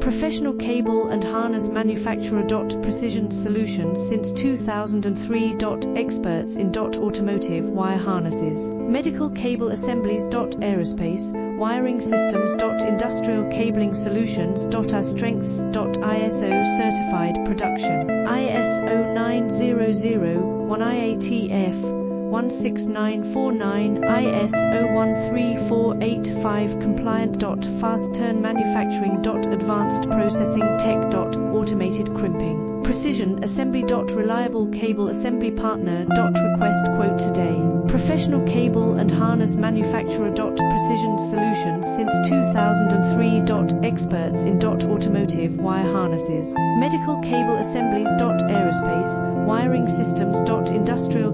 Professional cable and harness manufacturer. Precision solutions since 2003. Experts in automotive wire harnesses, medical cable assemblies. Aerospace wiring systems. Industrial cabling solutions. Our strengths. ISO certified production, ISO 9001 IATF 16949, ISO 13485 compliant. Fast turn manufacturing. Advanced processing tech. Automated crimping, precision assembly. Reliable cable assembly partner. Request quote today. Professional cable and harness manufacturer. Precision solutions since 2003. Experts in automotive wire harnesses, medical cable assemblies. Aerospace wiring systems. Industrial